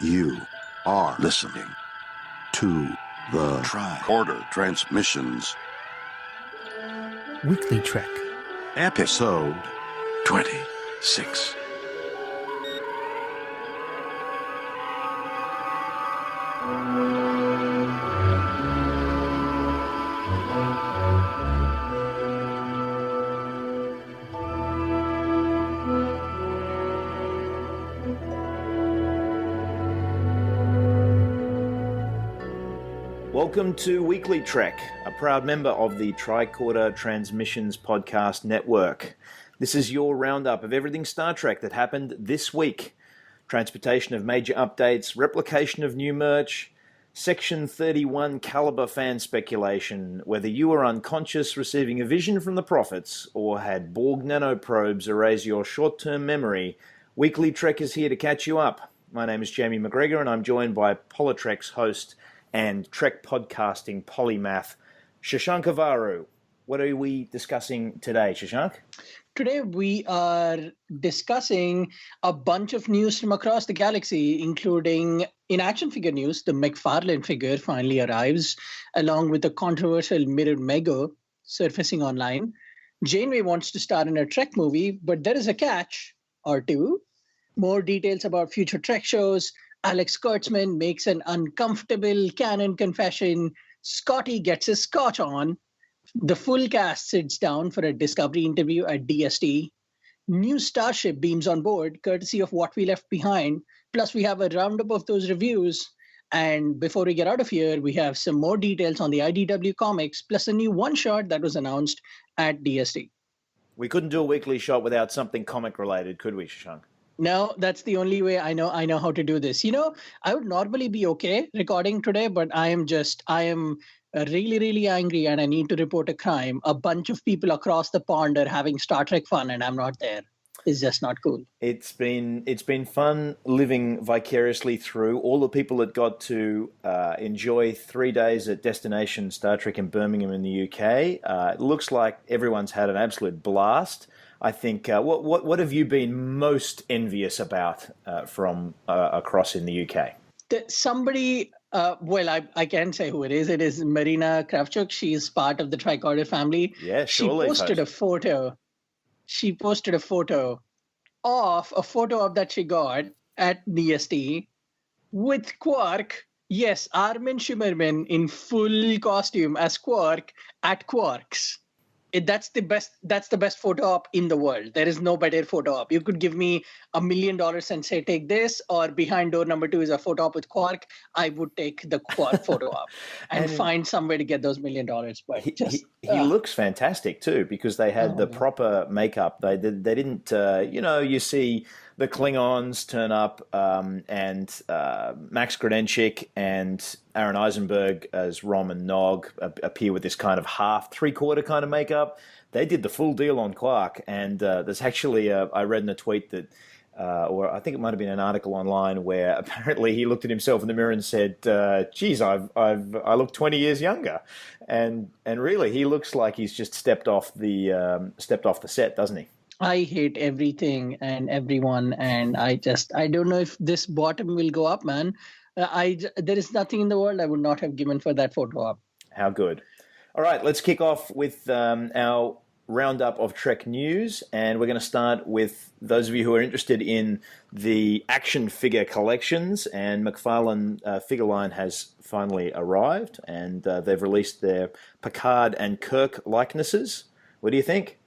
You are listening to the Tricorder Transmissions WeeklyTrek, episode 26. Welcome to WeeklyTrek, a proud member of the Tricorder Transmissions podcast network. This is your roundup of everything Star Trek that happened this week. Transportation of major updates, replication of new merch, Section 31 caliber fan speculation, whether you were unconscious receiving a vision from the prophets or had Borg nanoprobes erase your short-term memory, WeeklyTrek is here to catch you up. My name is Jamie McGregor and I'm joined by Politrek's host and Trek podcasting polymath, Shashank Avvaru. What are we discussing today, Shashank? Today we are discussing a bunch of news from across the galaxy, including in action figure news, the McFarlane figure finally arrives, along with the controversial mirrored Mego surfacing online. Janeway wants to star in a Trek movie, but there is a catch or two. More details about future Trek shows. Alex Kurtzman makes an uncomfortable canon confession. Scotty gets his scotch on. The full cast sits down for a Discovery interview at DST. New Starship beams on board, courtesy of What We Left Behind. Plus, we have a roundup of those reviews. And before we get out of here, we have some more details on the IDW comics, plus a new one-shot that was announced at DST. We couldn't do a weekly shot without something comic-related, could we, Shashank? No, that's the only way I know how to do this. You know, I would normally be okay recording today, but I am really, really angry and I need to report a crime. A bunch of people across the pond are having Star Trek fun and I'm not there. It's just not cool. It's been fun living vicariously through all the people that got to enjoy 3 days at Destination Star Trek in Birmingham in the UK. It looks like everyone's had an absolute blast. I think, what have you been most envious about from across in the UK? Somebody, I can say who it is. It is Marina Kravchuk. She is part of the Tricorder family. Yeah, surely. She posted a photo of that she got at DST with Quark. Yes, Armin Shimmerman in full costume as Quark at Quark's. That's the best photo op in the world. There is no better photo op. You could give me $1 million and say, take this, or behind door number 2 is a photo op with Quark. I would take the Quark photo op and find some way to get those $1 million. But he looks fantastic too, because they had the proper makeup. They didn't, you see the Klingons turn up and Max Grodénchik and Aaron Eisenberg as Rom and Nog appear with this kind of three-quarter kind of makeup. They did the full deal on Quark, and there's actually, I read in a tweet that, or I think it might have been an article online where apparently he looked at himself in the mirror and said, geez, I look 20 years younger. And really, he looks like he's just stepped off the set, doesn't he? I hate everything and everyone, and I don't know if this bottom will go up, man. There is nothing in the world I would not have given for that photo op. How good. All right, let's kick off with our roundup of Trek news, and we're going to start with those of you who are interested in the action figure collections, and McFarlane figure line has finally arrived, and they've released their Picard and Kirk likenesses. What do you think?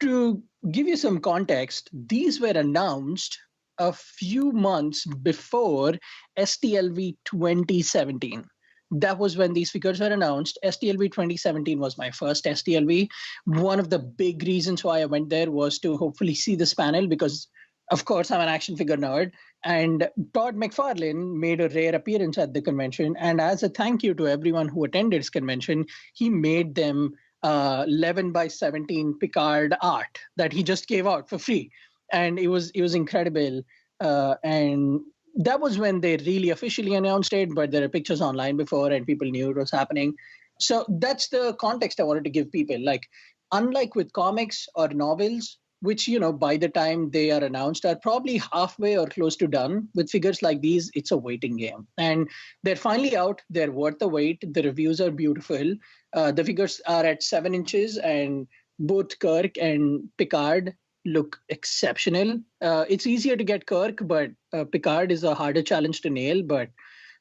To give you some context, these were announced a few months before STLV 2017. That was when these figures were announced. STLV 2017 was my first STLV. One of the big reasons why I went there was to hopefully see this panel because, of course, I'm an action figure nerd. And Todd McFarlane made a rare appearance at the convention. And as a thank you to everyone who attended his convention, he made them 11 by 17 Picard art that he just gave out for free. And it was incredible. And that was when they really officially announced it, but there are pictures online before and people knew it was happening. So that's the context I wanted to give people. Like, unlike with comics or novels, which, by the time they are announced, are probably halfway or close to done. With figures like these, it's a waiting game. And they're finally out. They're worth the wait. The reviews are beautiful. The figures are at 7 inches, and both Kirk and Picard look exceptional. It's easier to get Kirk, but Picard is a harder challenge to nail. But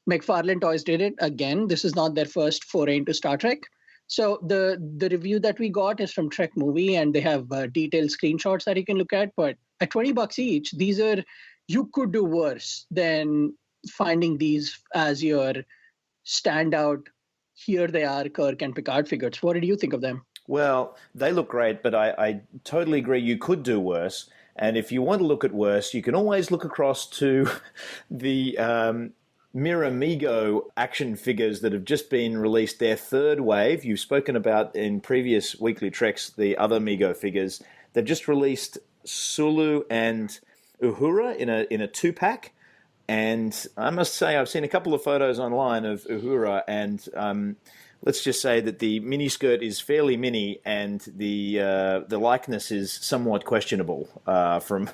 McFarlane Toys did it again. This is not their first foray into Star Trek. So the review that we got is from Trek Movie, and they have detailed screenshots that you can look at. But at $20 each, you could do worse than finding these as your standout. Here they are, Kirk and Picard figures. What did you think of them? Well, they look great, but I totally agree you could do worse. And if you want to look at worse, you can always look across to the Miramigo action figures that have just been released, their third wave. You've spoken about in previous Weekly Treks the other Migo figures. They've just released Sulu and Uhura in a 2-pack. And I must say, I've seen a couple of photos online of Uhura, and let's just say that the miniskirt is fairly mini, and the likeness is somewhat questionable from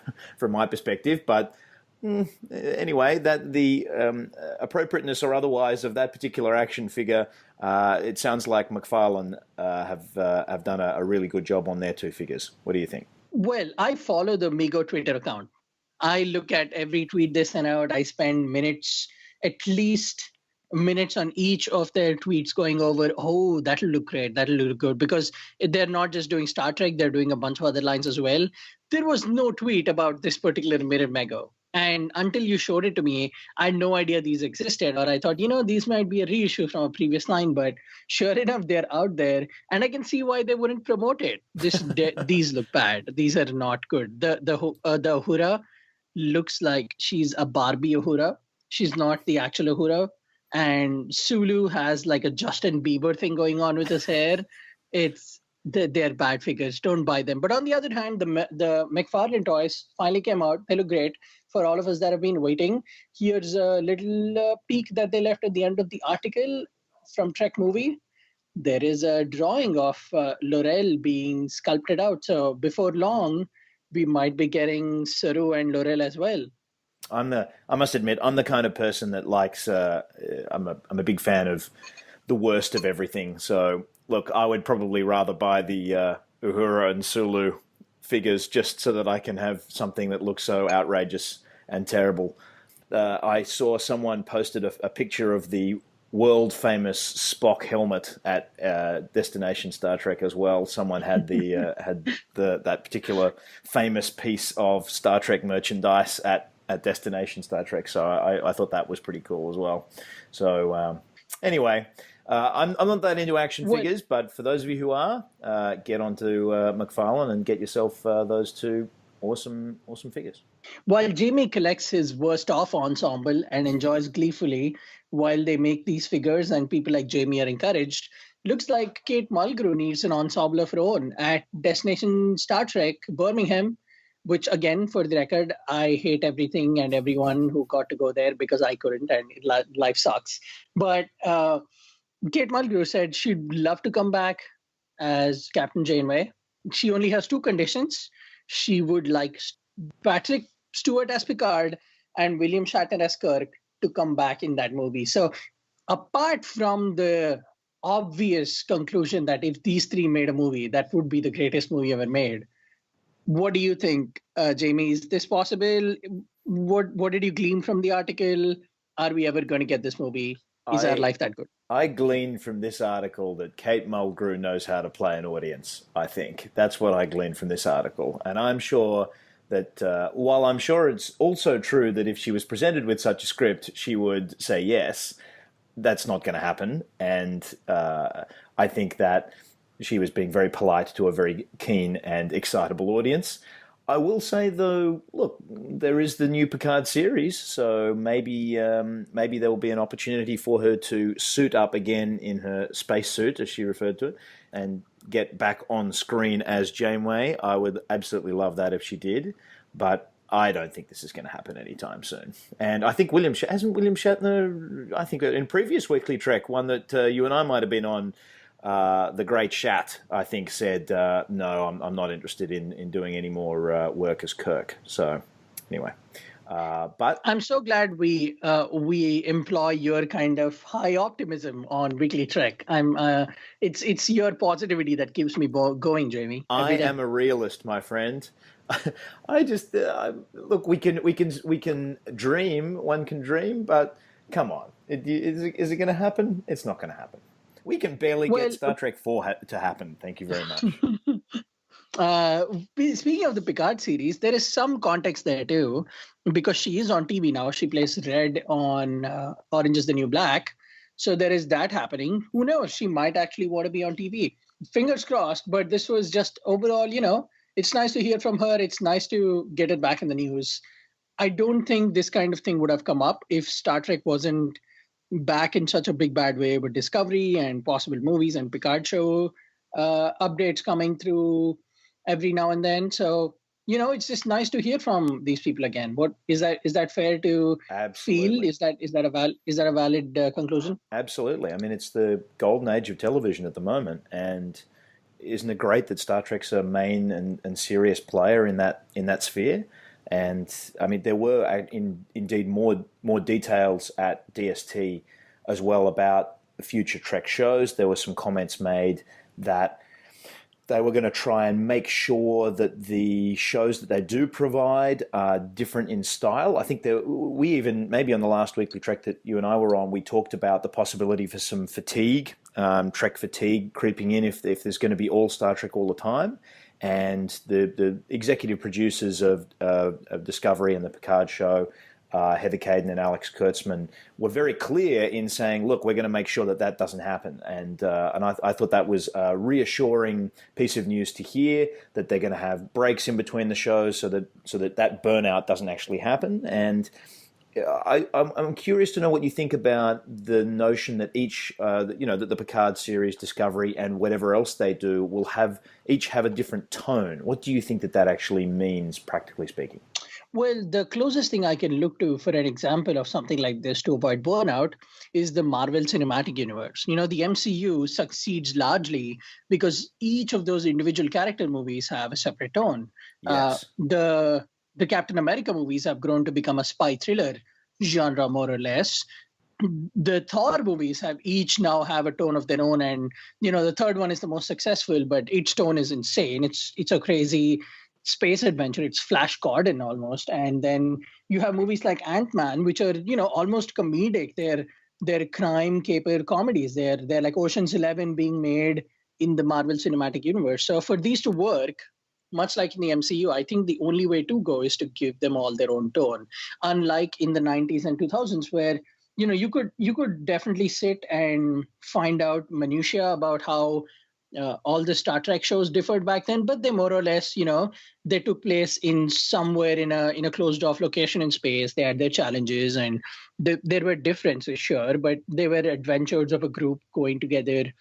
my perspective. But anyway, that the appropriateness or otherwise of that particular action figure, it sounds like McFarlane have done a really good job on their 2 figures. What do you think? Well, I follow the Migo Twitter account. I look at every tweet they send out. I spend at least minutes on each of their tweets going over, oh, that'll look great, that'll look good, because they're not just doing Star Trek, they're doing a bunch of other lines as well. There was no tweet about this particular Miramigo. And until you showed it to me, I had no idea these existed. Or I thought, these might be a reissue from a previous line. But sure enough, they're out there. And I can see why they wouldn't promote it. These look bad. These are not good. The Uhura looks like she's a Barbie Uhura. She's not the actual Uhura. And Sulu has like a Justin Bieber thing going on with his hair. They're bad figures. Don't buy them. But on the other hand, the McFarlane toys finally came out. They look great. For all of us that have been waiting, here's a little peek that they left at the end of the article from Trek Movie. There is a drawing of Laurel being sculpted out. So before long, we might be getting Saru and Laurel as well. I must admit, I'm the kind of person that likes. I'm a big fan of the worst of everything. So look, I would probably rather buy the Uhura and Sulu figures just so that I can have something that looks so outrageous and terrible. I saw someone posted a picture of the world famous Spock helmet at Destination Star Trek as well. Someone had that particular famous piece of Star Trek merchandise at Destination Star Trek. So I thought that was pretty cool as well. So anyway, I'm not that into action figures, but for those of you who are, get onto McFarlane and get yourself those 2 awesome figures. While Jamie collects his worst off ensemble and enjoys gleefully while they make these figures and people like Jamie are encouraged, looks like Kate Mulgrew needs an ensemble of her own at Destination Star Trek Birmingham, which again, for the record, I hate everything and everyone who got to go there because I couldn't, and life sucks. But Kate Mulgrew said she'd love to come back as Captain Janeway. She only has 2 conditions. She would like Patrick Stewart as Picard and William Shatner as Kirk to come back in that movie. So apart from the obvious conclusion that if these 3 made a movie, that would be the greatest movie ever made, what do you think, Jamie? Is this possible? What did you glean from the article? Are we ever going to get this movie? Is our life that good? I gleaned from this article that Kate Mulgrew knows how to play an audience, I think. That's what I gleaned from this article. And I'm sure that while I'm sure it's also true that if she was presented with such a script, she would say yes, that's not going to happen. And I think that she was being very polite to a very keen and excitable audience. I will say, though, look, there is the new Picard series, so maybe there will be an opportunity for her to suit up again in her spacesuit, as she referred to it, and get back on screen as Janeway. I would absolutely love that if she did, but I don't think this is going to happen anytime soon. And I think hasn't William Shatner, I think in previous Weekly Trek, one that you and I might have been on, the great Shat, I think, said, no, I'm not interested in doing any more work as Kirk. So anyway, but I'm so glad we employ your kind of high optimism on Weekly Trek. It's your positivity that keeps me going, Jamie. I Every day. am a realist, my friend. I just look. We can dream. One can dream, but come on, is it going to happen? It's not going to happen. We can barely Well, get Star Trek 4 to happen. Thank you very much. uh, speaking of the Picard series, there is some context there too, because she is on TV now. She plays Red on Orange is the New Black. So there is that happening. Who knows? She might actually want to be on TV. Fingers crossed. But this was just overall, it's nice to hear from her. It's nice to get it back in the news. I don't think this kind of thing would have come up if Star Trek wasn't back in such a big bad way with Discovery and possible movies and Picard show updates coming through every now and then. So it's just nice to hear from these people again. What is that? Is that fair to feel? Absolutely. Is that a valid conclusion? Absolutely. I mean, it's the golden age of television at the moment, and isn't it great that Star Trek's a main and serious player in that sphere? And I mean, there were indeed more details at DST as well about future Trek shows. There were some comments made that they were going to try and make sure that the shows that they do provide are different in style. I think we even, maybe on the last Weekly Trek that you and I were on, we talked about the possibility for some fatigue, Trek fatigue creeping in if there's going to be all Star Trek all the time. And the executive producers of Discovery and the Picard show, Heather Caden and Alex Kurtzman, were very clear in saying, look, we're going to make sure that doesn't happen. And I thought that was a reassuring piece of news to hear, that they're going to have breaks in between the shows so that burnout doesn't actually happen. And I'm curious to know what you think about the notion that that the Picard series, Discovery, and whatever else they do will each have a different tone. What do you think that actually means, practically speaking? Well, the closest thing I can look to for an example of something like this to avoid burnout is the Marvel Cinematic Universe. The MCU succeeds largely because each of those individual character movies have a separate tone. Yes. The Captain America movies have grown to become a spy thriller genre, more or less. The Thor movies each now have a tone of their own, and the third one is the most successful, but its tone is insane. It's a crazy space adventure. It's Flash Gordon almost. And then you have movies like Ant-Man, which are almost comedic. They're crime caper comedies. They're like Ocean's 11 being made in the Marvel Cinematic Universe. So for these to work, much like in the MCU, I think the only way to go is to give them all their own tone. Unlike in the 90s and 2000s, where you could definitely sit and find out minutiae about how all the Star Trek shows differed back then, but they more or less, they took place in somewhere in a closed off location in space. They had their challenges, and there were differences, sure, but they were adventures of a group going together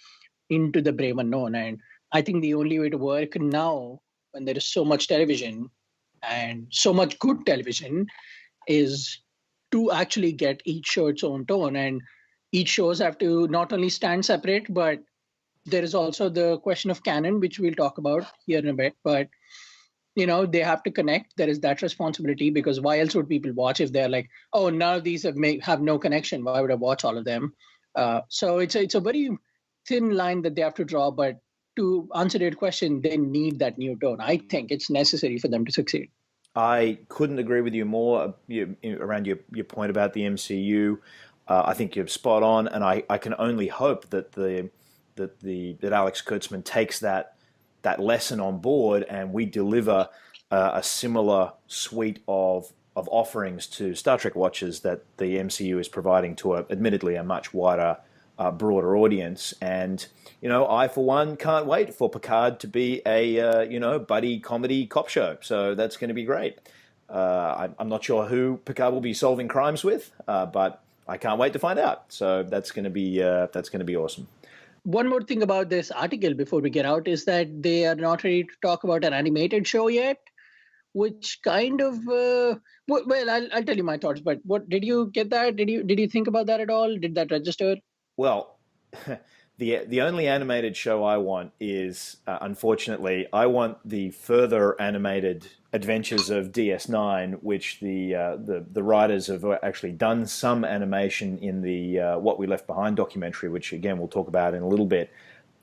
into the brave unknown. And I think the only way to work now, when there is so much television and so much good television, is to actually get each show its own tone. And each shows have to not only stand separate, but there is also the question of canon, which we'll talk about here in a bit. But they have to connect. There is that responsibility, because why else would people watch if they're like, oh, none of these have no connection? Why would I watch all of them? So it's a very thin line that they have to draw. But to answer your question, they need that new tone. I think it's necessary for them to succeed. I couldn't agree with you more around your point about the MCU. I think you're spot on, and I can only hope that Alex Kurtzman takes that lesson on board, and we deliver a similar suite of offerings to Star Trek watchers that the MCU is providing to admittedly a much wider, broader audience. And I for one can't wait for Picard to be a buddy comedy cop show. So that's going to be great. I'm not sure who Picard will be solving crimes with, but I can't wait to find out. So that's going to be awesome. One more thing about this article before we get out is that they are not ready to talk about an animated show yet, which kind of I'll tell you my thoughts. But what did you get that? Did you think about that at all? Did that register? Well, The only animated show I want is, unfortunately, I want the further animated adventures of DS9, which the writers have actually done some animation in the What We Left Behind documentary, which again we'll talk about in a little bit.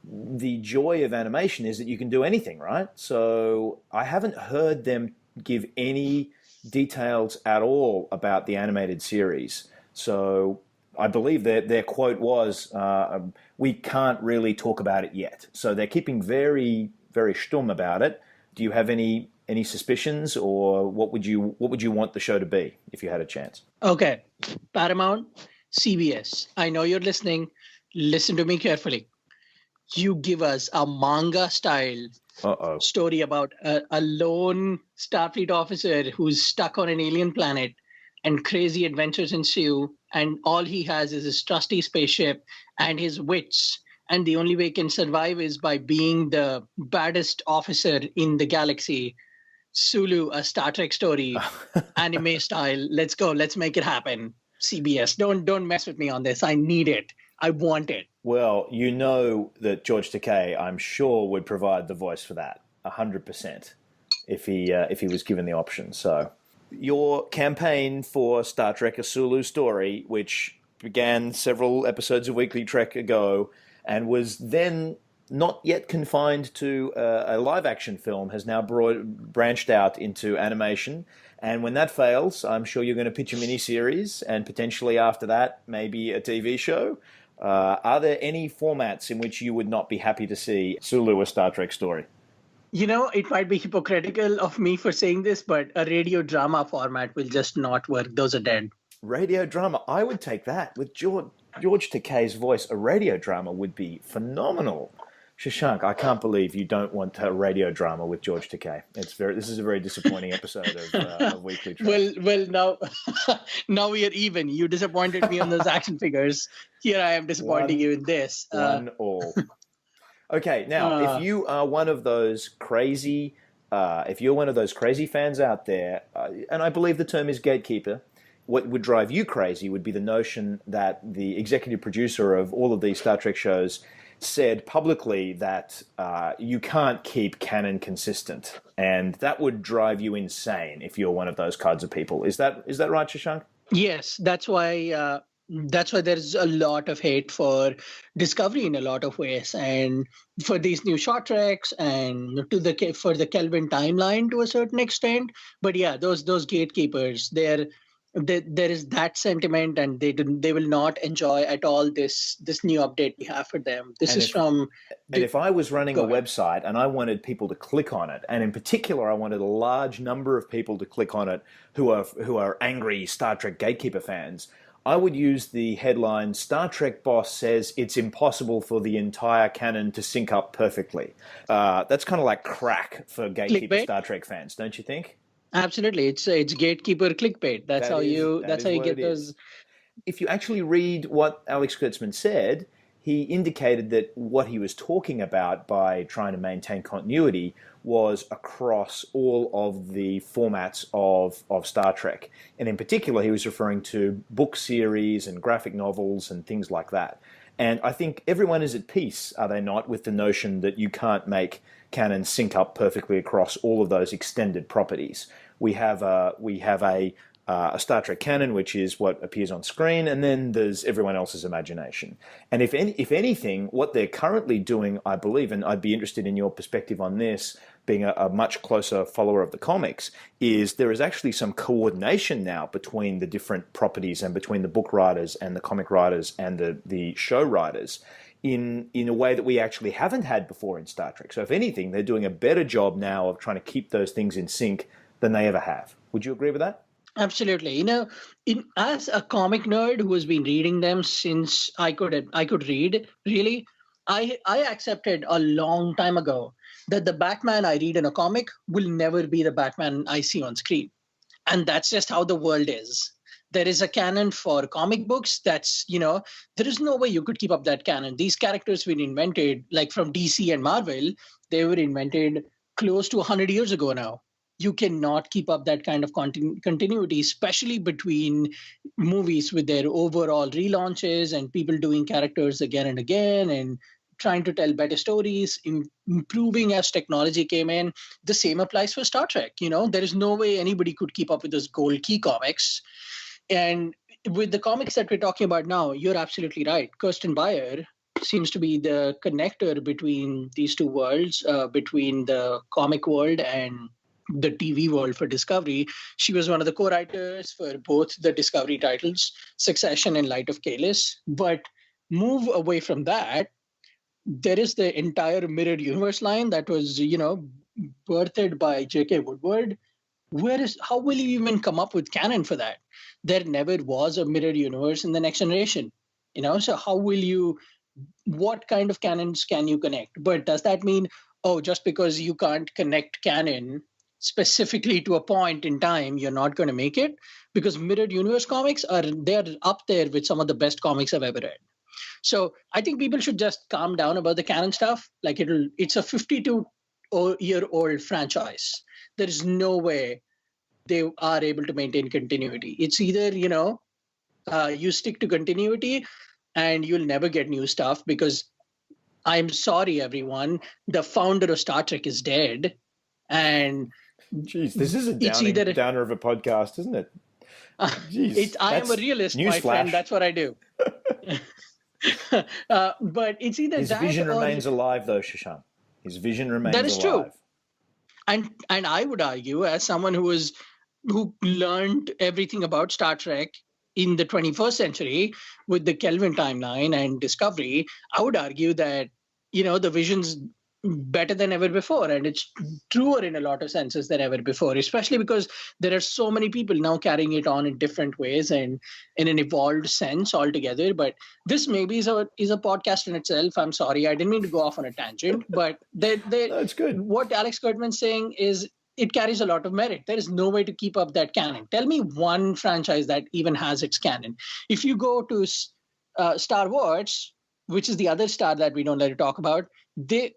The joy of animation is that you can do anything, right? So I haven't heard them give any details at all about the animated series. So I believe their quote was, "We can't really talk about it yet." So they're keeping very, very stum about it. Do you have any suspicions, or what would you want the show to be if you had a chance? Okay, Paramount, CBS. I know you're listening. Listen to me carefully. You give us a manga-style story about a lone Starfleet officer who's stuck on an alien planet, and crazy adventures ensue, and all he has is his trusty spaceship and his wits, and the only way he can survive is by being the baddest officer in the galaxy. Sulu, a Star Trek story, anime style. Let's go. Let's make it happen. CBS, don't mess with me on this. I need it. I want it. Well, you know that George Takei, I'm sure, would provide the voice for that 100% if he was given the option. So, your campaign for Star Trek: A Sulu Story, which began several episodes of Weekly Trek ago and was then not yet confined to a live-action film, has now branched out into animation. And when that fails, I'm sure you're going to pitch a miniseries, and potentially after that, maybe a TV show. Are there any formats in which you would not be happy to see Sulu, a Star Trek story? You know, it might be hypocritical of me for saying this, but a radio drama format will just not work. Those are dead. Radio drama, I would take that. With George Takei's voice, a radio drama would be phenomenal. Shashank, I can't believe you don't want a radio drama with George Takei. This is a very disappointing episode of Weekly Trek. Well, now we are even. You disappointed me on those action figures. Here I am disappointing you in this. 1-1. Okay, now if you are one of those crazy, fans out there, and I believe the term is gatekeeper, what would drive you crazy would be the notion that the executive producer of all of these Star Trek shows said publicly that you can't keep canon consistent, and that would drive you insane if you're one of those kinds of people. Is that right, Shashank? Yes, that's why there's a lot of hate for Discovery in a lot of ways, and for these new short treks, and for the Kelvin timeline to a certain extent. But yeah, those gatekeepers, there is that sentiment, and they will not enjoy at all this new update we have for them. And if I was running a website and I wanted people to click on it, and in particular I wanted a large number of people to click on it who are angry Star Trek gatekeeper fans, I would use the headline, "Star Trek boss says it's impossible for the entire canon to sync up perfectly." That's kind of like crack for gatekeeper Clickbait? Star Trek fans, don't you think? Absolutely, it's gatekeeper clickbait. That's how you get those. If you actually read what Alex Kurtzman said, he indicated that what he was talking about by trying to maintain continuity was across all of the formats of Star Trek. And in particular, he was referring to book series and graphic novels and things like that. And I think everyone is at peace, are they not, with the notion that you can't make canon sync up perfectly across all of those extended properties. We have a Star Trek canon, which is what appears on screen, and then there's everyone else's imagination. And if anything, what they're currently doing, I believe, and I'd be interested in your perspective on this, being a much closer follower of the comics, is there is actually some coordination now between the different properties and between the book writers and the comic writers and the show writers in a way that we actually haven't had before in Star Trek. So if anything, they're doing a better job now of trying to keep those things in sync than they ever have. Would you agree with that? Absolutely. You know, as a comic nerd who has been reading them since I could read, really, I accepted a long time ago that the Batman I read in a comic will never be the Batman I see on screen. And that's just how the world is. There is a canon for comic books that's, there is no way you could keep up that canon. These characters were invented, like from DC and Marvel, they were invented close to 100 years ago now. you cannot keep up that kind of continuity, especially between movies with their overall relaunches and people doing characters again and again and trying to tell better stories, improving as technology came in. The same applies for Star Trek. There is no way anybody could keep up with those Gold Key comics. And with the comics that we're talking about now, you're absolutely right. Kirsten Beyer seems to be the connector between these two worlds, between the comic world and the TV world for Discovery. She was one of the co-writers for both the Discovery titles, Succession and Light of Kalis. But move away from that, there is the entire Mirror Universe line that was, birthed by J.K. Woodward. How will you even come up with canon for that? There never was a Mirror Universe in the Next Generation. So how will you, what kind of canons can you connect? But does that mean, just because you can't connect canon specifically to a point in time, you're not going to make it? Because Mirror Universe comics they're up there with some of the best comics I've ever read. So I think people should just calm down about the canon stuff. Like it's a 52-year-old franchise. There is no way they are able to maintain continuity. It's either, you stick to continuity and you'll never get new stuff because I'm sorry, everyone, the founder of Star Trek is dead. And jeez, this is a downer of a podcast, isn't it? Jeez, I am a realist, my friend. That's what I do. But it's either his vision remains alive, though, Shashank. His vision remains alive. That is true. And I would argue, as someone who learned everything about Star Trek in the 21st century with the Kelvin timeline and Discovery, I would argue that, the vision's better than ever before. And it's truer in a lot of senses than ever before, especially because there are so many people now carrying it on in different ways and in an evolved sense altogether. But this maybe is a podcast in itself. I'm sorry, I didn't mean to go off on a tangent, but that's good. What Alex Kurtzman's saying is it carries a lot of merit. There is no way to keep up that canon. Tell me one franchise that even has its canon. If you go to Star Wars, which is the other star that we don't let to talk about,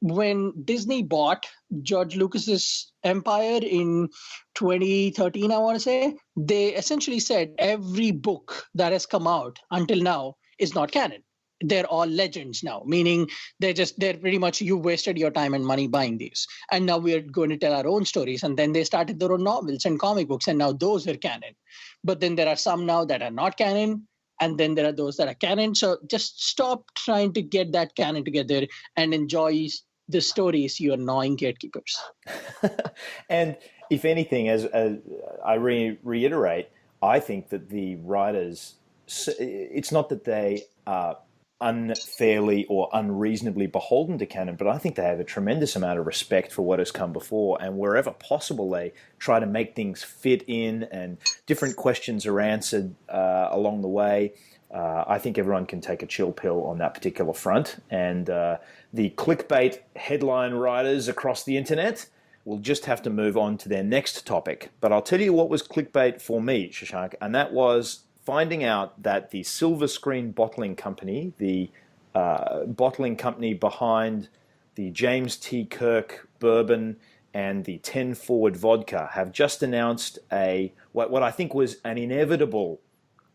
when Disney bought George Lucas's empire in 2013, I want to say, they essentially said every book that has come out until now is not canon. They're all legends now, meaning they're pretty much, you wasted your time and money buying these. And now we're going to tell our own stories. And then they started their own novels and comic books, and now those are canon. But then there are some now that are not canon. And then there are those that are canon. So just stop trying to get that canon together and enjoy the stories, you annoying gatekeepers. And if anything, as I reiterate, I think that the writers, it's not that they are unfairly or unreasonably beholden to canon, but I think they have a tremendous amount of respect for what has come before, and wherever possible they try to make things fit in and different questions are answered along the way. I think everyone can take a chill pill on that particular front, and the clickbait headline writers across the internet will just have to move on to their next topic. But I'll tell you what was clickbait for me, Shashank, and that was finding out that the Silver Screen Bottling Company, the bottling company behind the James T. Kirk bourbon and the 10 Forward vodka, have just announced what I think was an inevitable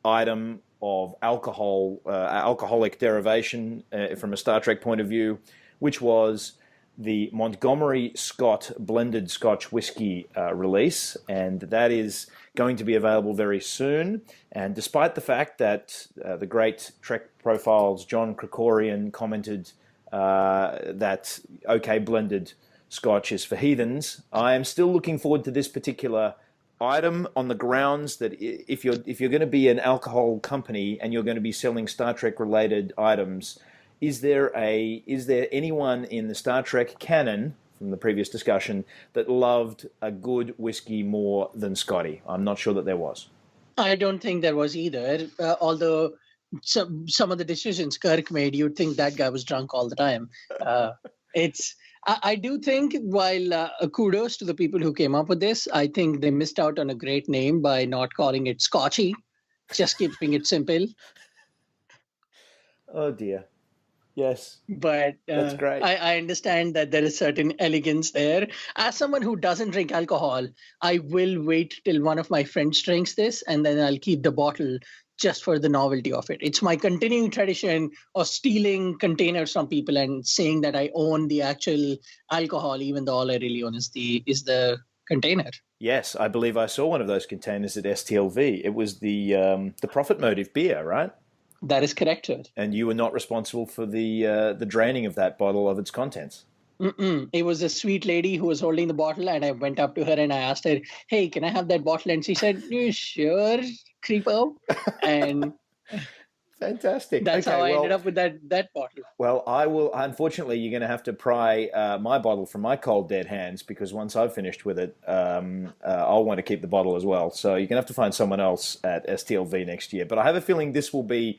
item of alcoholic derivation from a Star Trek point of view, which was the Montgomery Scott blended Scotch whiskey release, and that is going to be available very soon. And despite the fact that the great Trek Profiles John Krikorian commented that OK blended Scotch is for heathens, I am still looking forward to this particular item on the grounds that if you're going to be an alcohol company and you're going to be selling Star Trek related items, is there anyone in the Star Trek canon from the previous discussion that loved a good whiskey more than Scotty? I'm not sure that there was. I don't think there was either. Although some of the decisions Kirk made, you'd think that guy was drunk all the time. I do think, while kudos to the people who came up with this, I think they missed out on a great name by not calling it Scotchy, just keeping it simple. Oh dear. Yes, But that's great. I understand that there is certain elegance there. As someone who doesn't drink alcohol, I will wait till one of my friends drinks this, and then I'll keep the bottle just for the novelty of it. It's my continuing tradition of stealing containers from people and saying that I own the actual alcohol, even though all I really own is the container. Yes, I believe I saw one of those containers at STLV. It was the profit motive beer, right? That is correct, sir. And you were not responsible for the draining of that bottle of its contents. It was a sweet lady who was holding the bottle, and I went up to her and I asked her, "Hey, can I have that bottle?" And she said, "You sure, creepo?" And Fantastic. that's Okay, how I well, ended up with that bottle. well, I will. Unfortunately, you're going to have to pry my bottle from my cold dead hands because once I've finished with it, I'll want to keep the bottle as well. So you're going to have to find someone else at STLV next year. But I have a feeling this will be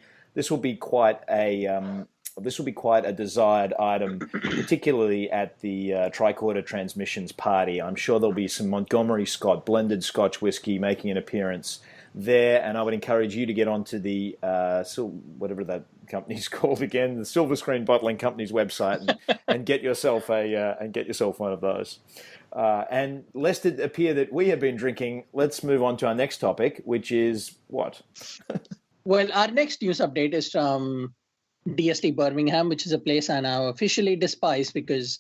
quite a desired item, particularly at the Tricorder Transmissions party. I'm sure there'll be some Montgomery Scott blended Scotch whiskey making an appearance there, and I would encourage you to get onto the whatever that company's called again, the Silver Screen Bottling Company's website, and get yourself one of those. And lest it appear that we have been drinking, let's move on to our next topic, which is what? Well, our next news update is from DST Birmingham, which is a place I now officially despise because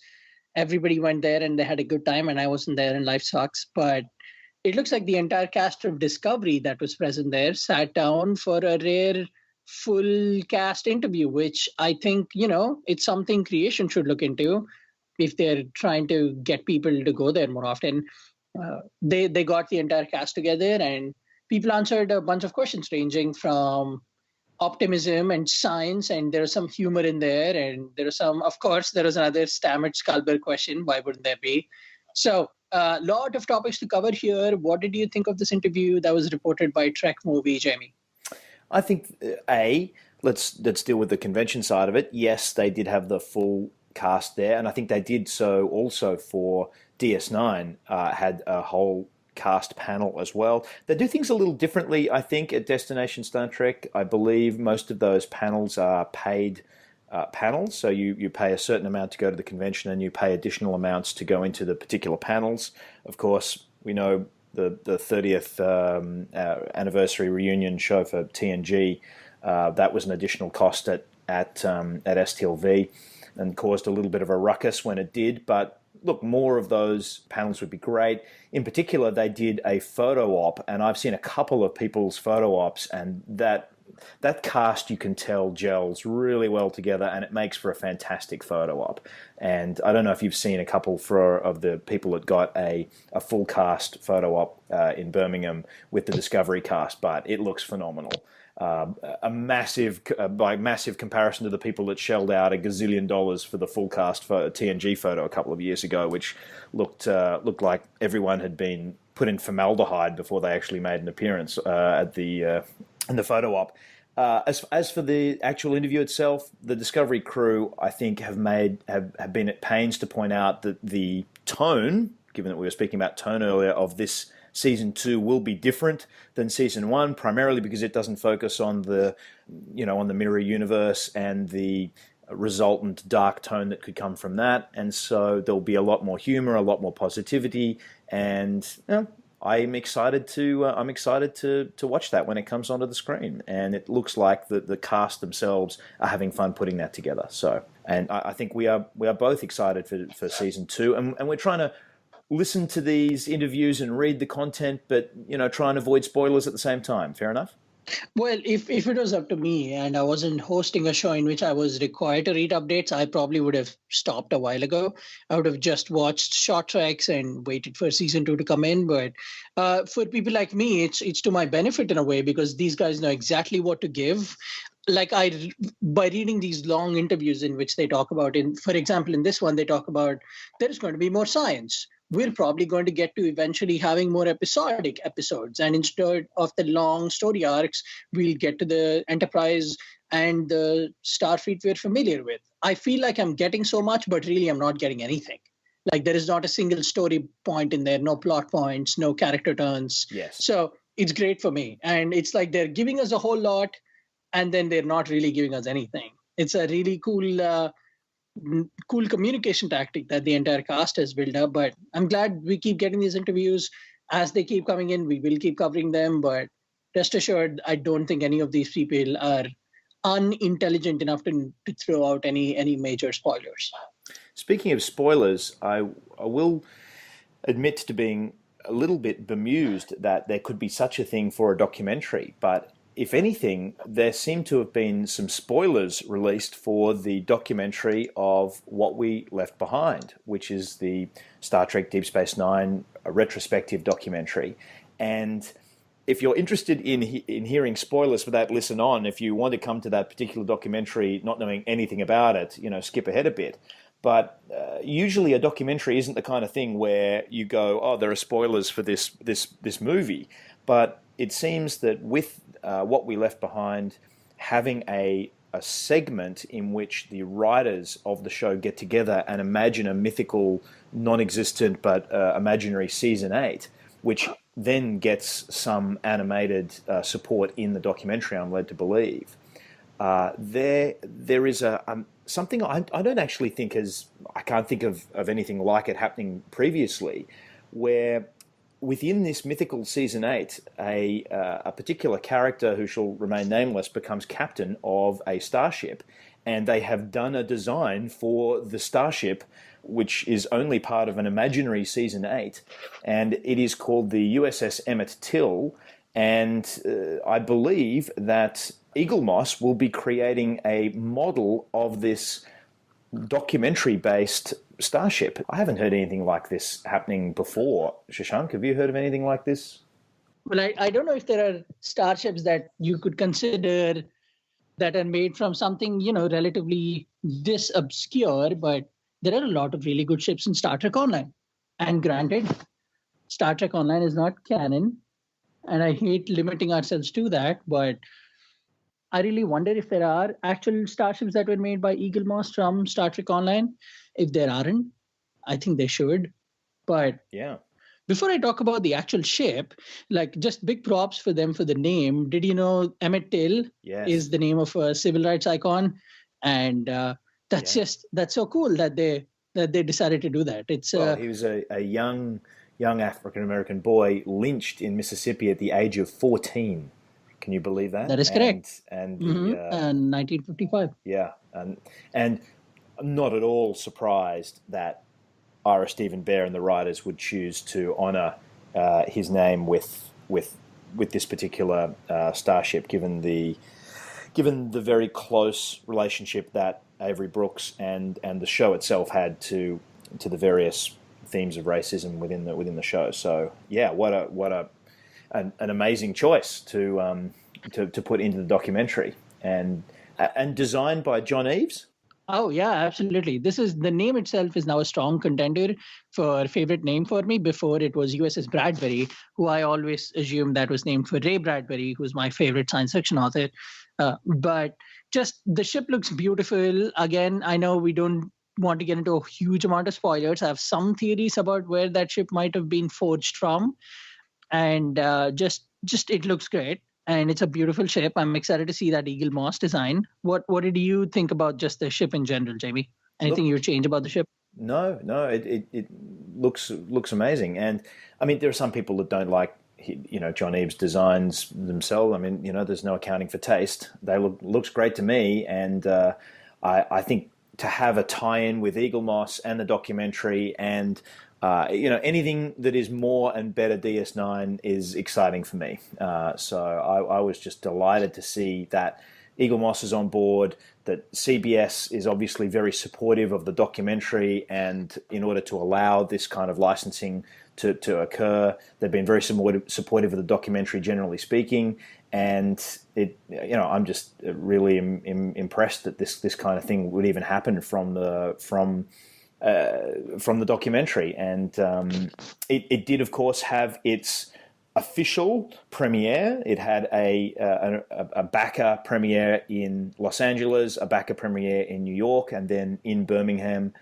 everybody went there and they had a good time, and I wasn't there and life sucks. But it looks like the entire cast of Discovery that was present there sat down for a rare full cast interview, which I think, it's something creation should look into if they're trying to get people to go there more often. They got the entire cast together and people answered a bunch of questions ranging from optimism and science, and there's some humor in there, and of course, there was another stammered Skullberg question. Why wouldn't there be? So, a lot of topics to cover here. What did you think of this interview that was reported by Trek Movie, Jamie? I think let's deal with the convention side of it. Yes, they did have the full cast there, and I think they did so also for DS9. Had a whole cast panel as well. They do things a little differently, I think, at Destination Star Trek. I believe most of those panels are paid panels, so you pay a certain amount to go to the convention and you pay additional amounts to go into the particular panels. Of course, we know the 30th anniversary reunion show for TNG, that was an additional cost at STLV and caused a little bit of a ruckus when it did, but look, more of those panels would be great. In particular, they did a photo op, and I've seen a couple of people's photo ops, and that cast, you can tell, gels really well together, and it makes for a fantastic photo op. And I don't know if you've seen a couple of the people that got a full cast photo op in Birmingham with the Discovery cast, but it looks phenomenal. By massive comparison to the people that shelled out $1 gazillion for the full cast TNG photo a couple of years ago, which looked like everyone had been put in formaldehyde before they actually made an appearance in the photo op. As for the actual interview itself, the Discovery crew, I think, have been at pains to point out that the tone, given that we were speaking about tone earlier, of this Season 2 will be different than Season 1, primarily because it doesn't focus on the mirror universe and the resultant dark tone that could come from that. And so there'll be a lot more humor, a lot more positivity, and I'm excited to watch that when it comes onto the screen. And it looks like the cast themselves are having fun putting that together. So, and I think we are both excited for Season 2, and we're trying to listen to these interviews and read the content, but try and avoid spoilers at the same time. Fair enough? Well, if it was up to me and I wasn't hosting a show in which I was required to read updates, I probably would have stopped a while ago. I would have just watched short tracks and waited for Season 2 to come in. But for people like me, it's to my benefit in a way, because these guys know exactly what to give. By reading these long interviews in which they talk about, for example, in this one, they talk about there's going to be more science. We're probably going to get to eventually having more episodic episodes. And instead of the long story arcs, we'll get to the Enterprise and the Starfleet we're familiar with. I feel like I'm getting so much, but really I'm not getting anything. Like, there is not a single story point in there, no plot points, no character turns. Yes. So it's great for me. And it's like they're giving us a whole lot, and then they're not really giving us anything. it's a really cool communication tactic that the entire cast has built up. But I'm glad we keep getting these interviews. As they keep coming in, we will keep covering them. But rest assured, I don't think any of these people are unintelligent enough to throw out any major spoilers. Speaking of spoilers, I will admit to being a little bit bemused that there could be such a thing for a documentary, but if anything, there seem to have been some spoilers released for the documentary of What We Left Behind, which is the Star Trek Deep Space Nine retrospective documentary. And if you're interested in hearing spoilers for that, listen on. If you want to come to that particular documentary not knowing anything about it, skip ahead a bit. But usually a documentary isn't the kind of thing where you go, oh, there are spoilers for this movie. But it seems that with What We Left Behind having a segment in which the writers of the show get together and imagine a mythical, non-existent but imaginary season 8, which then gets some animated support in the documentary, I'm led to believe. There is something I don't actually think I can't think of anything like it happening previously, where within this mythical season 8, a particular character who shall remain nameless becomes captain of a starship, and they have done a design for the starship which is only part of an imaginary season 8, and it is called the USS Emmett Till, and I believe that Eaglemoss will be creating a model of this documentary-based starship. I haven't heard anything like this happening before. Shashank, have you heard of anything like this? Well, I don't know if there are starships that you could consider that are made from something, relatively this obscure, but there are a lot of really good ships in Star Trek Online. And granted, Star Trek Online is not canon, and I hate limiting ourselves to that, but I really wonder if there are actual starships that were made by Eaglemoss from Star Trek Online. If there aren't, I think they should. But yeah, before I talk about the actual ship, just big props for them for the name. Did you know Emmett Till is the name of a civil rights icon? And that's so cool that they decided to do that. He was a young African-American boy lynched in Mississippi at the age of 14. Can you believe that? That is correct. And 1955. Yeah, and I'm not at all surprised that Ira Stephen Bear and the writers would choose to honour his name with this particular starship, given the very close relationship that Avery Brooks and the show itself had to the various themes of racism within the show. So yeah, what an amazing choice to put into the documentary, and designed by John Eaves. Oh yeah, absolutely. The name itself is now a strong contender for favorite name for me. Before it was USS Bradbury, who I always assumed that was named for Ray Bradbury, who's my favorite science fiction author. But just the ship looks beautiful. Again, I know we don't want to get into a huge amount of spoilers. I have some theories about where that ship might have been forged from. And just it looks great, and it's a beautiful ship. I'm excited to see that Eaglemoss design. What did you think about just the ship in general, Jamie? Anything you would change about the ship? No, it looks amazing. And I mean, there are some people that don't like John Eaves' designs themselves. I mean, there's no accounting for taste. They looks great to me, and I think to have a tie-in with Eaglemoss and the documentary and anything that is more and better DS9 is exciting for me. So I was just delighted to see that Eaglemoss is on board, that CBS is obviously very supportive of the documentary, and in order to allow this kind of licensing to occur, they've been very supportive of the documentary, generally speaking. And I'm just really impressed that this kind of thing would even happen from the documentary. And it did, of course, have its official premiere. It had a backer premiere in Los Angeles, a backer premiere in New York, and then in Birmingham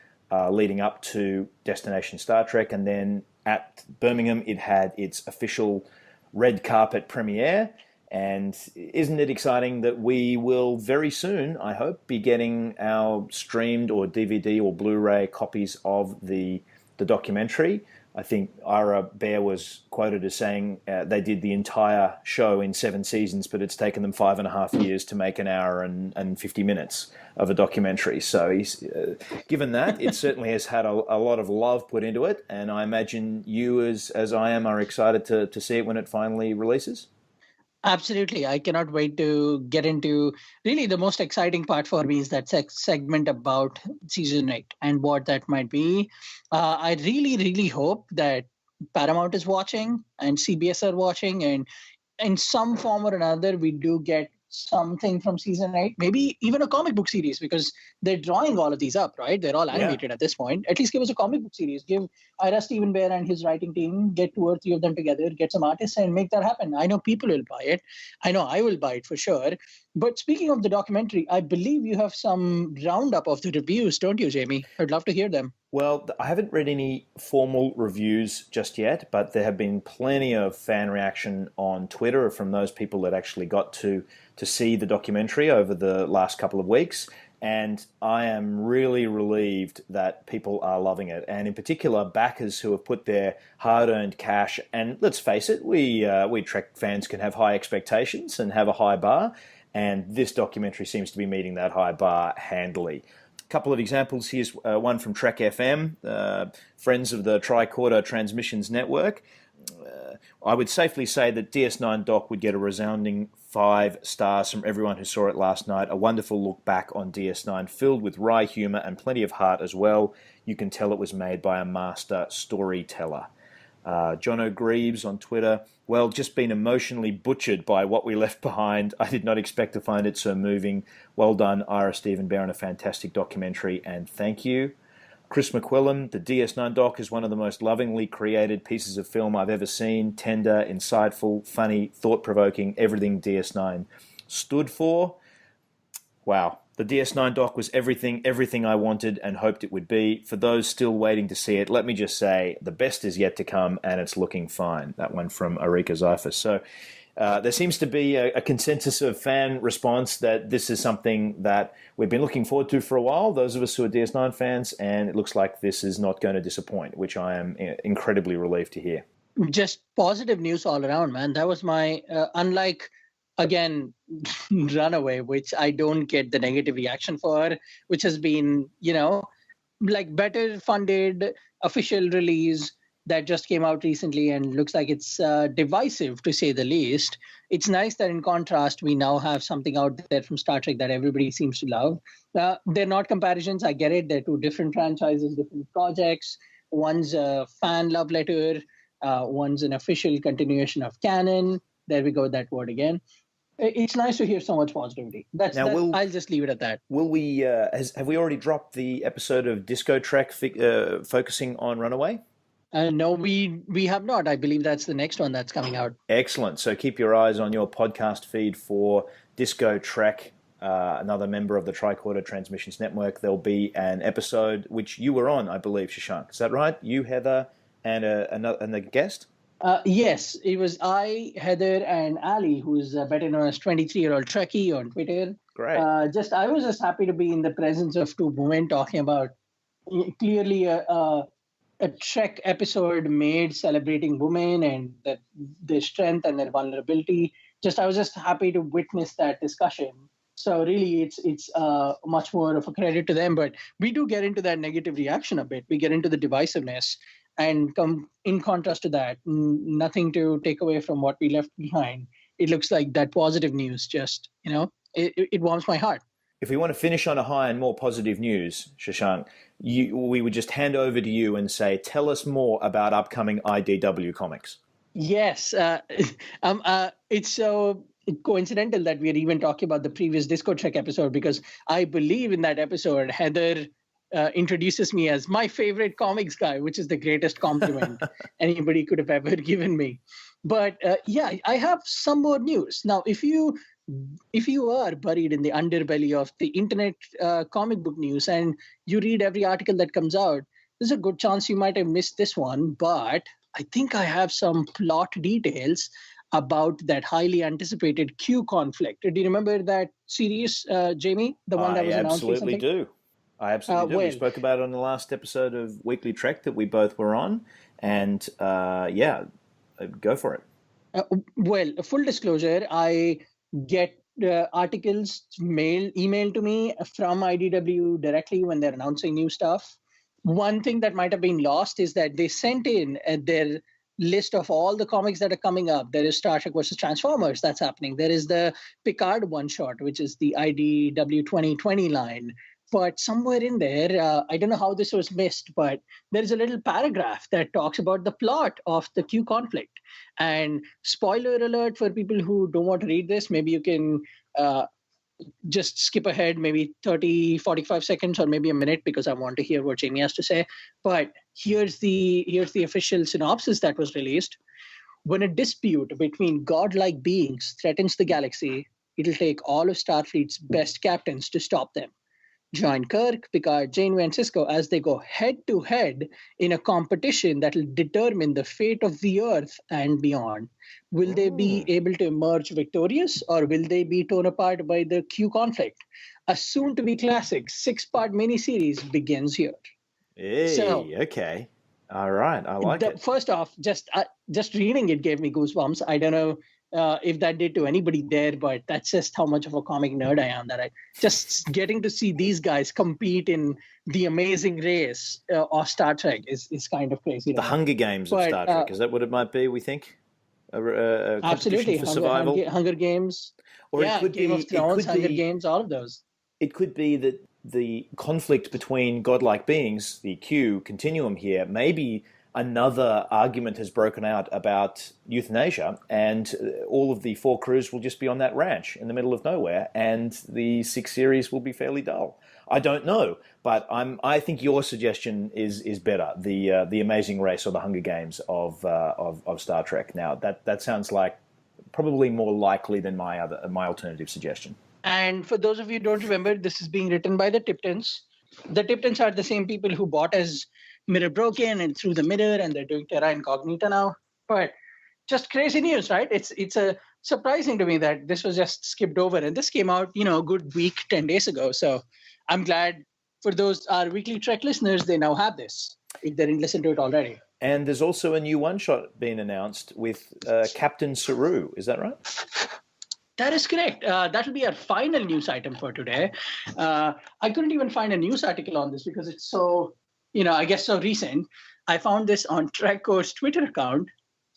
leading up to Destination Star Trek. And then at Birmingham, it had its official red carpet premiere. And isn't it exciting that we will very soon, I hope, be getting our streamed or DVD or Blu-ray copies of the documentary? I think Ira Bear was quoted as saying they did the entire show in 7 seasons, but it's taken them 5.5 years to make an hour and 50 minutes of a documentary. So he's given that, it certainly has had a lot of love put into it, and I imagine you, as I am, are excited to see it when it finally releases. Absolutely. I cannot wait to get into really the most exciting part for me is that segment about season 8 and what that might be. I really, really hope that Paramount is watching and CBS are watching, and in some form or another, we do get something from season 8, maybe even a comic book series, because they're drawing all of these up, right? They're all animated at this point. At least give us a comic book series. Give Ira Steven Bear and his writing team, get 2 or 3 of them together, get some artists and make that happen. I know people will buy it. I know I will buy it for sure. But speaking of the documentary, I believe you have some roundup of the reviews, don't you, Jamie? I'd love to hear them. Well, I haven't read any formal reviews just yet, but there have been plenty of fan reaction on Twitter from those people that actually got to see the documentary over the last couple of weeks. And I am really relieved that people are loving it. And in particular, backers who have put their hard-earned cash. And let's face it, we Trek fans can have high expectations and have a high bar. And this documentary seems to be meeting that high bar handily. Couple of examples. Here's one from Trek FM, friends of the Tricorder Transmissions Network. I would safely say that DS9 Doc would get a resounding 5 stars from everyone who saw it last night. A wonderful look back on DS9, filled with wry humour and plenty of heart as well. You can tell it was made by a master storyteller. John O'Greaves on Twitter, well, just been emotionally butchered by what we left behind. I did not expect to find it so moving. Well done, Ira Steven Bear, on a fantastic documentary, and thank you. Chris McQuillan, the DS9 doc is one of the most lovingly created pieces of film I've ever seen. Tender, insightful, funny, thought-provoking, everything DS9 stood for. Wow. The DS9 doc was everything I wanted and hoped it would be. For those still waiting to see it, let me just say the best is yet to come, and it's looking fine. That one from Arika Zyphus. So there seems to be a consensus of fan response that this is something that we've been looking forward to for a while, those of us who are DS9 fans, and it looks like this is not going to disappoint, which I am incredibly relieved to hear. Just positive news all around, man. That was my, unlike... Again, Runaway, which I don't get the negative reaction for, which has been, like better funded official release that just came out recently and looks like it's divisive, to say the least. It's nice that in contrast, we now have something out there from Star Trek that everybody seems to love. They're not comparisons. I get it. They're 2 different franchises, different projects. One's a fan love letter. One's an official continuation of canon. There we go, that word again. It's nice to hear so much positivity. I'll just leave it at that. Will we? Have we already dropped the episode of Disco Trek focusing on Runaway? No, we have not. I believe that's the next one that's coming out. Excellent. So keep your eyes on your podcast feed for Disco Trek, another member of the Tricorder Transmissions Network. There'll be an episode which you were on, I believe, Shashank. Is that right? You, Heather, and a guest? Yes, it was I, Heather, and Ali, who's better known as 23-year-old Trekkie on Twitter. Great. I was just happy to be in the presence of 2 women talking about clearly a Trek episode made celebrating women and their strength and their vulnerability. I was just happy to witness that discussion. So really, it's much more of a credit to them. But we do get into that negative reaction a bit. We get into the divisiveness. And in contrast to that, nothing to take away from what we left behind. It looks like that positive news just, it warms my heart. If we want to finish on a high and more positive news, Shashank, we would just hand over to you and say, tell us more about upcoming IDW comics. Yes. It's so coincidental that we're even talking about the previous Disco Trek episode, because I believe in that episode, Heather introduces me as my favorite comics guy, which is the greatest compliment anybody could have ever given me. But I have some more news. Now, if you are buried in the underbelly of the internet comic book news and you read every article that comes out, there's a good chance you might have missed this one. But I think I have some plot details about that highly anticipated Q conflict. Do you remember that series, Jamie? The one that was announced recently? I absolutely do. Well, we spoke about it on the last episode of Weekly Trek that we both were on. And go for it. Well, full disclosure, I get articles emailed to me from IDW directly when they're announcing new stuff. One thing that might have been lost is that they sent in their list of all the comics that are coming up. There is Star Trek versus Transformers that's happening. There is the Picard one-shot, which is the IDW 2020 line. But somewhere in there, I don't know how this was missed, but there is a little paragraph that talks about the plot of the Q conflict. And spoiler alert for people who don't want to read this, maybe you can just skip ahead maybe 30, 45 seconds or maybe a minute because I want to hear what Jamie has to say. But here's the official synopsis that was released. When a dispute between godlike beings threatens the galaxy, it'll take all of Starfleet's best captains to stop them. Join Kirk, Picard, Janeway, and Sisko as they go head-to-head in a competition that will determine the fate of the Earth and beyond. Will they be able to emerge victorious, or will they be torn apart by the Q conflict? A soon-to-be classic 6-part miniseries begins here. Hey, okay. All right, I like it. First off, just reading it gave me goosebumps. I don't know if that did to anybody there, but that's just how much of a comic nerd I am, that I just getting to see these guys compete in the amazing race of Star Trek is kind of crazy. The Hunger Games of Star Trek, is that what it might be, we think? A absolutely. For survival? Hunger Games. Or it could Game of Thrones, Hunger Games, all of those. It could be that the conflict between godlike beings, the Q continuum here, maybe another argument has broken out about euthanasia, and all of the 4 crews will just be on that ranch in the middle of nowhere, and the 6 series will be fairly dull. I don't know, but I think your suggestion is better. The Amazing Race or the Hunger Games of Star Trek. Now that sounds like probably more likely than my alternative suggestion. And for those of you who don't remember, this is being written by the Tiptons. The Tiptons are the same people who bought as Mirror Broken and Through the Mirror, and they're doing Terra Incognita now. But just crazy news, right? It's surprising to me that this was just skipped over, and this came out, a good week, 10 days ago. So I'm glad for those our Weekly Trek listeners, they now have this if they didn't listen to it already. And there's also a new one-shot being announced with Captain Saru. Is that right? That is correct. That will be our final news item for today. I couldn't even find a news article on this because it's so, I guess so recent. I found this on TrekCore's Twitter account.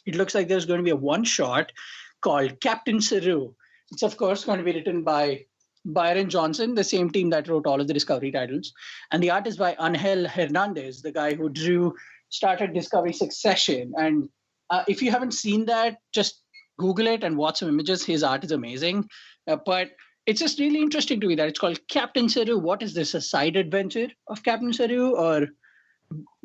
It looks like there's going to be a one-shot called Captain Saru. It's, of course, going to be written by Byron Johnson, the same team that wrote all of the Discovery titles. And the art is by Angel Hernandez, the guy who started Discovery Succession. And if you haven't seen that, just Google it and watch some images. His art is amazing. But it's just really interesting to me that it's called Captain Saru. What is this, a side adventure of Captain Saru? Or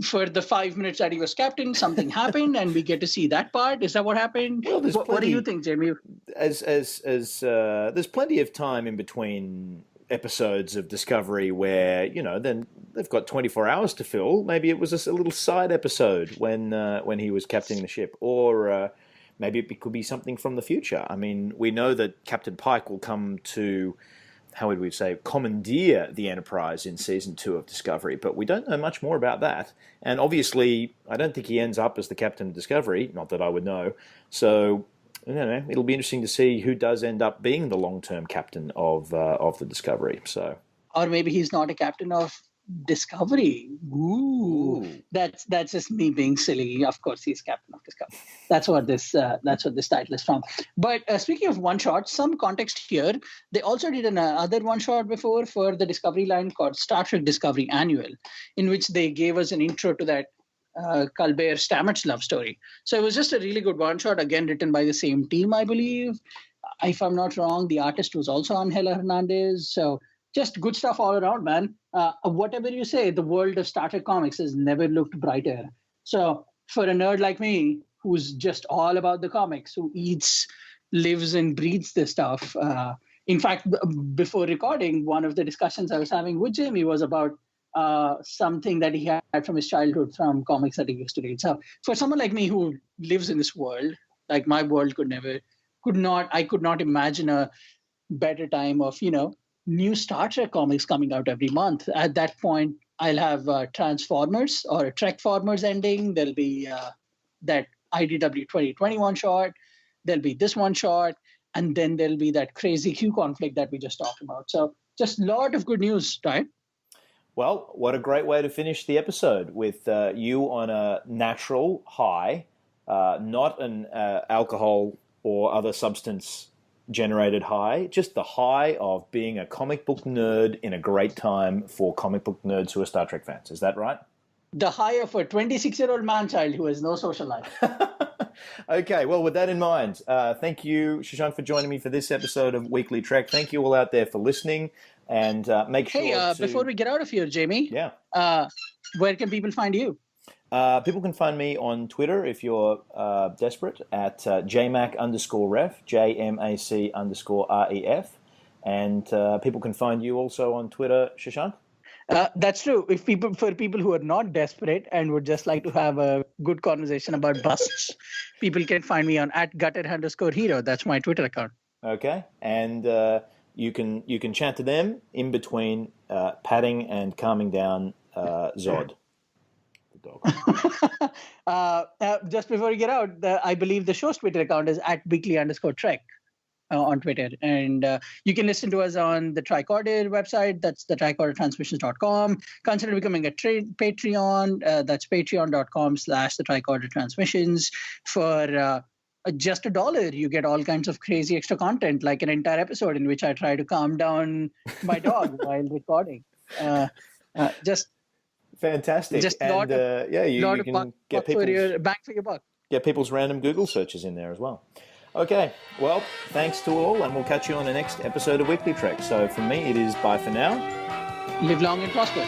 for the 5 minutes that he was captain, something happened and we get to see that part? Is that what happened? Well, what do you think, Jamie? As there's plenty of time in between episodes of Discovery where, then they've got 24 hours to fill. Maybe it was a little side episode when he was captaining the ship, or maybe it could be something from the future. I mean, we know that Captain Pike will come to, how would we say, commandeer the Enterprise in Season 2 of Discovery, but we don't know much more about that. And obviously, I don't think he ends up as the Captain of Discovery, not that I would know. So, it'll be interesting to see who does end up being the long-term captain of the Discovery. So, or maybe he's not a captain of Discovery. Ooh. That's just me being silly. Of course, he's captain of Discovery. That's what this title is from. But speaking of one shot, some context here. They also did another one shot before for the Discovery line called Star Trek Discovery Annual, in which they gave us an intro to that Culber Stamets love story. So it was just a really good one shot, again written by the same team, I believe. If I'm not wrong, the artist was also Angel Hernandez. So just good stuff all around, man. Whatever you say, the world of Star Trek comics has never looked brighter. So for a nerd like me, who's just all about the comics, who eats, lives, and breathes this stuff. In fact, before recording, one of the discussions I was having with Jamie was about something that he had from his childhood from comics that he used to read. So for someone like me who lives in this world, Like my world I could not imagine a better time of, new Star Trek comics coming out every month. At that point, I'll have Transformers or Trekformers ending. There'll be that IDW 2021 shot. There'll be this one shot. And then there'll be that crazy Q conflict that we just talked about. So just a lot of good news, right? Well, what a great way to finish the episode with you on a natural high, not an alcohol or other substance generated high, just the high of being a comic book nerd in a great time for comic book nerds who are Star Trek fans. Is that right? The high of a 26-year-old man-child who has no social life. Okay, well, with that in mind, thank you, Shashank, for joining me for this episode of Weekly Trek. Thank you all out there for listening, and make sure before we get out of here, Jamie, where can people find you? People can find me on Twitter if you're desperate at jmac_ref, JMAC_REF, and people can find you also on Twitter, Shashank. That's true. For people who are not desperate and would just like to have a good conversation about busts, people can find me on @gutted_hero. That's my Twitter account. Okay, and you can chat to them in between patting and calming down Zod, the dog. Just before we get out, I believe the show's Twitter account is @weekly_trek. On Twitter. And you can listen to us on the Tricorder website. That's the tricordertransmissions.com. Consider becoming a Patreon. That's patreon.com/the Tricorder Transmissions. For just $1, you get all kinds of crazy extra content, like an entire episode in which I try to calm down my dog while recording. Just fantastic. Just and you can get people's bang for your buck. Get people's random Google searches in there as well. Okay, well, thanks to all, and we'll catch you on the next episode of Weekly Trek. So from me, it is bye for now. Live long and prosper.